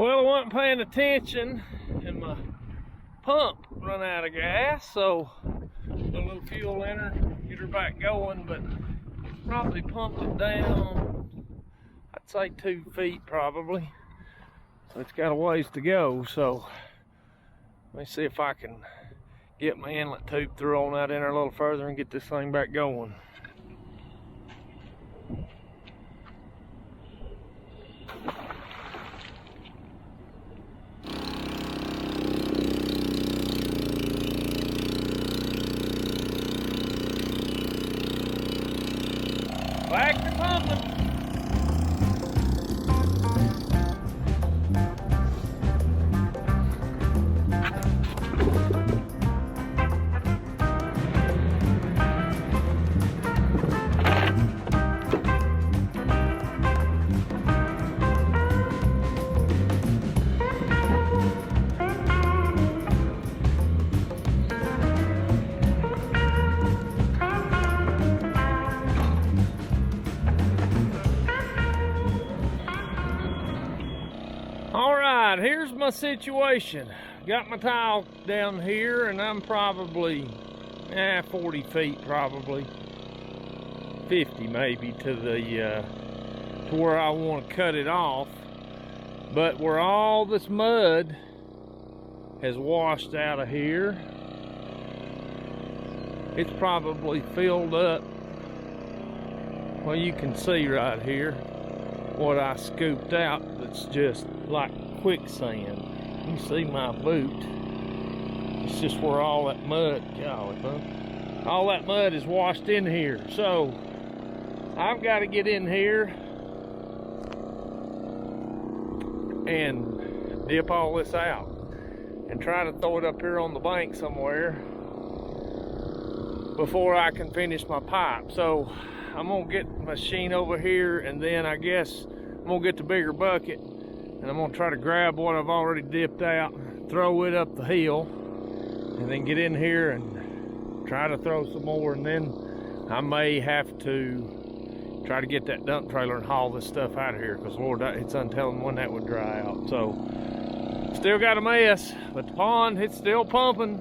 Well, I wasn't paying attention and my pump run out of gas, so put a little fuel in her, get her back going, but probably pumped it down, I'd say 2 feet probably. So it's got a ways to go, so let me see if I can get my inlet tube through on that in there a little further and get this thing back going. Back to pumping. Here's my situation. Got my tile down here and I'm probably 40 feet, probably 50 maybe to the to where I want to cut it off, but where all this mud has washed out of here, it's probably filled up. Well, you can see right here what I scooped out. That's just like quicksand. You see my boot. It's just where all that mud, all that mud is washed in here. So I've got to get in here and dip all this out and try to throw it up here on the bank somewhere before I can finish my pipe. So I'm gonna get the machine over here, and then I guess I'm gonna get the bigger bucket and I'm gonna try to grab what I've already dipped out, throw it up the hill, and then get in here and try to throw some more. And then I may have to try to get that dump trailer and haul this stuff out of here, because Lord, it's untelling when that would dry out. So still got a mess, but the pond, it's still pumping.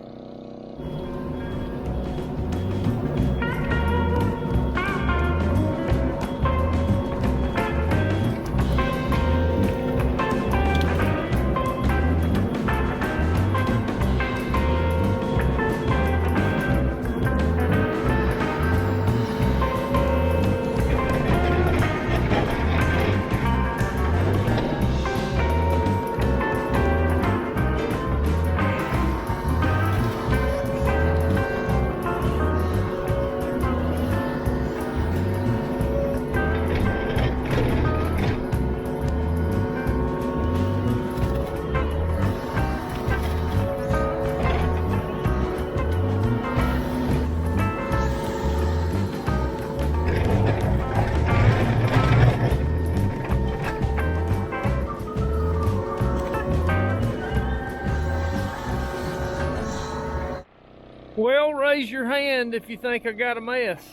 Well, raise your hand if you think I got a mess.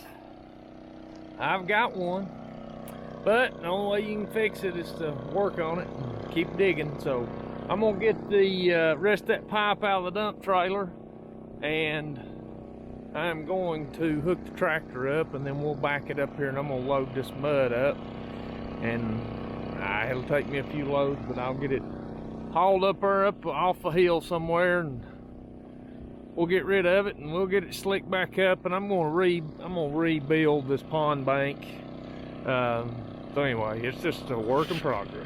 I've got one. But the only way you can fix it is to work on it and keep digging. So I'm gonna get the rest of that pipe out of the dump trailer, and I'm going to hook the tractor up, and then we'll back it up here, and I'm gonna load this mud up. And it'll take me a few loads, but I'll get it hauled up there, up off a hill somewhere, and we'll get rid of it and we'll get it slicked back up. And I'm gonna rebuild this pond bank. So anyway, it's just a work in progress.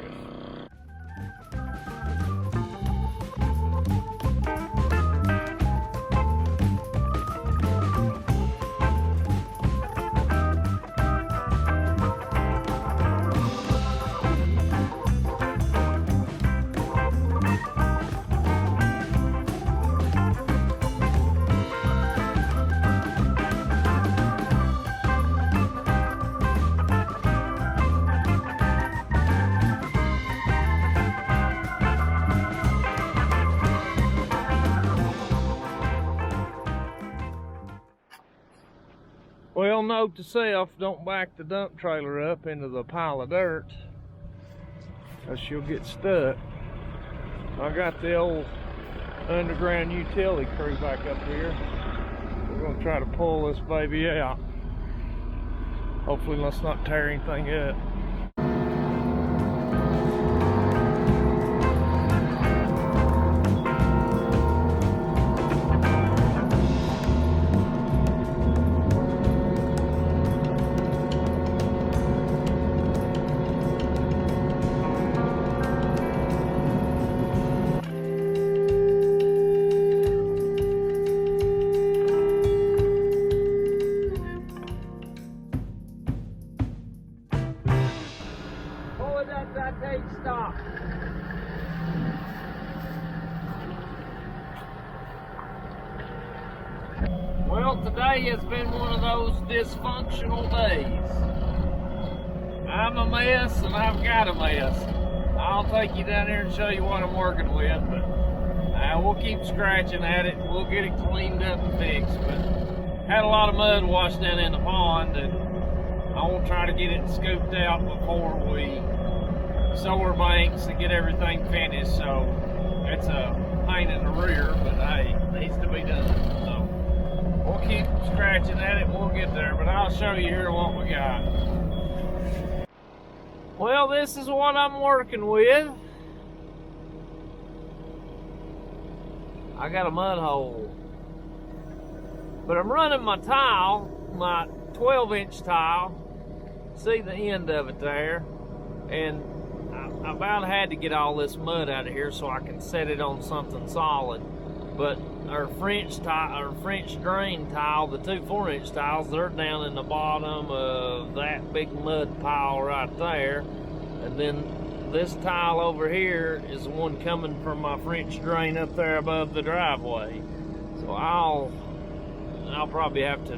Well, note to self, don't back the dump trailer up into the pile of dirt, because she'll get stuck. I got the old underground utility crew back up here. We're going to try to pull this baby out. Hopefully let's not tear anything up. Stop. Well, today has been one of those dysfunctional days. I'm a mess and I've got a mess. I'll take you down here and show you what I'm working with, but we'll keep scratching at it. We'll get it cleaned up and fixed, but had a lot of mud washed down in the pond, and I won't try to get it scooped out before we solar banks and get everything finished, so it's a pain in the rear, but hey, it needs to be done. So we'll keep scratching at it and we'll get there, but I'll show you here what we got. Well, this is what I'm working with. I got a mud hole, but I'm running my tile, my 12-inch tile. See the end of it there, and I about had to get all this mud out of here so I can set it on something solid. But our French tile, our French drain tile, the two 4-inch tiles, they're down in the bottom of that big mud pile right there. And then this tile over here is the one coming from my French drain up there above the driveway. So I'll probably have to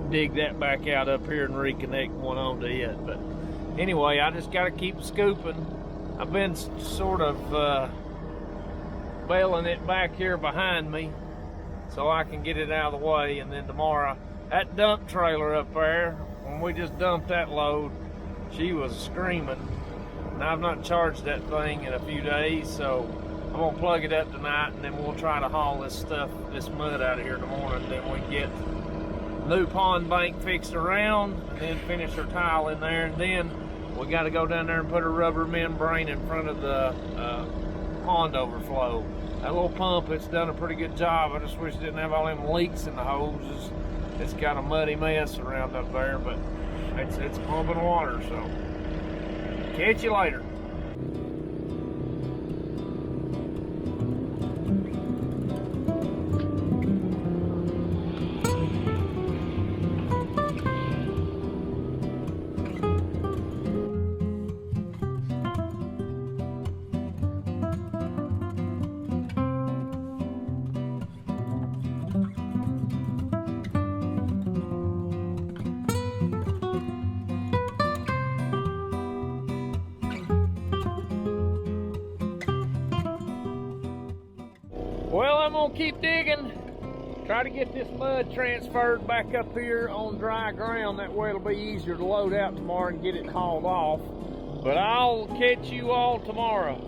dig that back out up here and reconnect one onto it. But anyway, I just got to keep scooping. I've been sort of bailing it back here behind me so I can get it out of the way. And then tomorrow, that dump trailer up there, when we just dumped that load, she was screaming. And I've not charged that thing in a few days, so I'm gonna plug it up tonight, and then we'll try to haul this stuff, this mud out of here in the morning. Then we get new pond bank fixed around, and then finish our tile in there, and then we got to go down there and put a rubber membrane in front of the pond overflow. That little pump, it's done a pretty good job. I just wish it didn't have all them leaks in the hoses. It's got a muddy mess around up there, but it's pumping water, so catch you later. Well, I'm gonna keep digging, try to get this mud transferred back up here on dry ground. That way it'll be easier to load out tomorrow and get it hauled off. But I'll catch you all tomorrow.